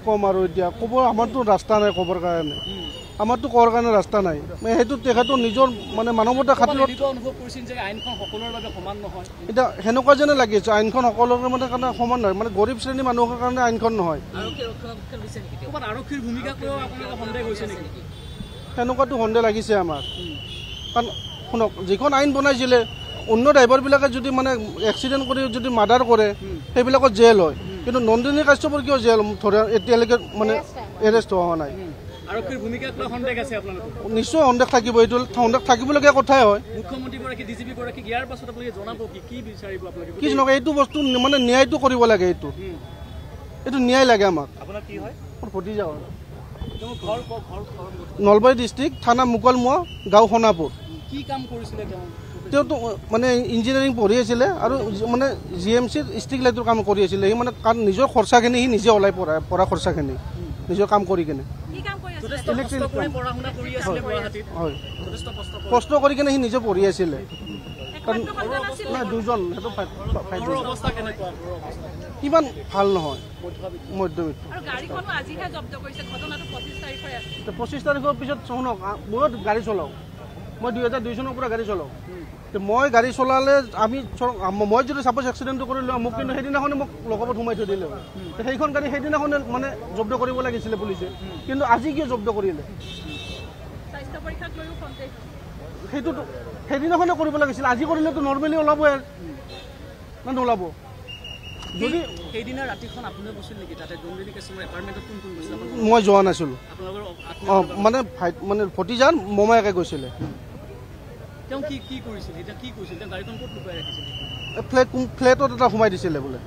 কম আৰু এতিয়া ক'ব আমাৰতো ৰাস্তা নাই ক'বৰ কাৰণে আমাৰতো কোৱাৰ কাৰণে ৰাস্তা নাই সেইটো তেখেতৰ নিজৰ মানে মানৱতা খাতিৰত এতিয়া সেনেকুৱা যেনে লাগিছে আইনখন সকলোৰে মানে কাৰণে সমান নহয় মানে গৰীব শ্ৰেণীৰ মানুহৰ কাৰণে আইনখন নহয় সেনেকুৱাটো সন্দেহ লাগিছে আমাৰ কাৰণ শুনক যিখন আইন বনাইছিলে অন্য ড্ৰাইভাৰবিলাকে যদি মানে এক্সিডেণ্ট কৰি যদি মাৰ্ডাৰ কৰে সেইবিলাকত জেল হয় কিন্তু নন্দিনী কাশ্যপৰ কিয় জেল ধৰে এতিয়ালৈকে মানে এৰেষ্ট হোৱা নাই আৰক্ষীৰ ভূমিকাক লৈ সন্দেহ আছে আপোনালোকৰ নিশ্চয় সন্দেহ থাকিব এইটো সন্দেহ থাকিবলগীয়া কথাই হয় মুখ্যমন্ত্ৰী গৰাকী ডিজিপি গৰাকী ইয়াৰ পাছত আপুনি জনাব কি বিচাৰিব আপোনালোকে কি জনাব এইটো বস্তু মানে ন্যায়টো কৰিব লাগে এইটো ন্যায় লাগে আমাক আপোনাৰ কি হয় মোৰ ভতিজা হয় নলবাৰী ডিষ্ট্ৰিক্ট থানা মুকলমুৱা গাঁও সোণাপুৰ কি কাম কৰিছিলে তেওঁতো মানে ইঞ্জিনিয়াৰিং পঢ়ি আছিলে আৰু মানে GMCৰ ষ্ট্ৰীট লাইটৰ কাম কৰি আছিলে সি মানে কাৰণ নিজৰ খৰচাখিনি সি নিজে ওলাই পঢ়া খৰচাখিনি নিজৰ কাম কৰি কিনে কষ্ট কৰি কিনে সি নিজে পঢ়ি আছিলে দুজন ইমান ভাল নহয় মধ্যবিত্ত 25 তাৰিখৰ পিছত শুনক ময়ো গাড়ী চলাওঁ মই 2002 চনৰ পৰা গাড়ী চলাওঁ মই গাড়ী চলালে আমি মই যদি ছাপ'জ এক্সিডেণ্টটো কৰিলোঁ মোক কিন্তু সেইদিনাখনে মোক লগত সোমাই থৈ দিলে সেইখন গাড়ী সেইদিনাখনে মানে জব্দ কৰিব লাগিছিলে পুলিচে কিন্তু আজি কিয় জব্দ কৰিলে সেইটোতো সেইদিনাখনে কৰিব লাগিছিলে আজি কৰিলেতো নৰ্মেলি ওলাব না নোলাব যদি সেইদিনা ৰাতিখন আপুনি গৈছিল নেকি তাতে নন্দিনী কাশ্যপৰ এপাৰ্টমেণ্টত কোন গৈছিল মই যোৱা নাছিলোঁ মানে মানে ভতিজাৰ মমায়েকে গৈছিলে তেওঁ কি কৰিছিল এতিয়া কি কৰিছিল তেওঁ গাড়ীখন ক'ত লুকাই ৰাখিছিল ফ্লেটত এটা সোমাই দিছিলে বোলে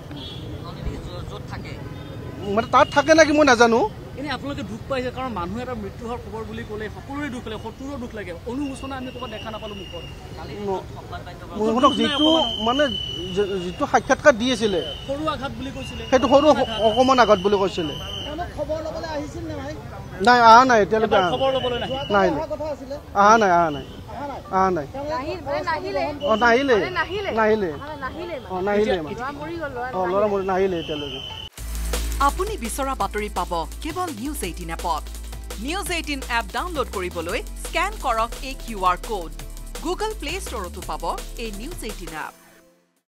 মানে তাত থাকে নেকি মই নাজানো এনে আপোনালোকে দুখ পাইছে কাৰণ মানুহ এটা মৃত্যু হোৱাৰ খবৰ বুলি ক'লে সকলোৰে দুখ লাগে শত্ৰুৰো দুখ লাগে অনুশোচনা আমি ক'ৰবাত দেখা নাপালোঁ মুখত যিটো মানে যিটো সাক্ষাৎকাৰ দি আছিলে সৰু আঘাত বুলি কৈছিলে সেইটো সৰু অকণমান আঘাত বুলি কৈছিলে নাই অহা নাই এতিয়ালৈকে খবৰ ল'বলৈ নাই অহা নাই ল'ৰা মৰি নাহিলে এতিয়ালৈকে আপুনি বিচৰা বাতৰি পাব কেৱল নিউজ 18 এপত নিউজ 18 এপ ডাউনলোড কৰিবলৈ স্ক্যান কৰক এই QR কোড গুগল প্লে ষ্টৰতো পাব এই নিউজ 18 এপ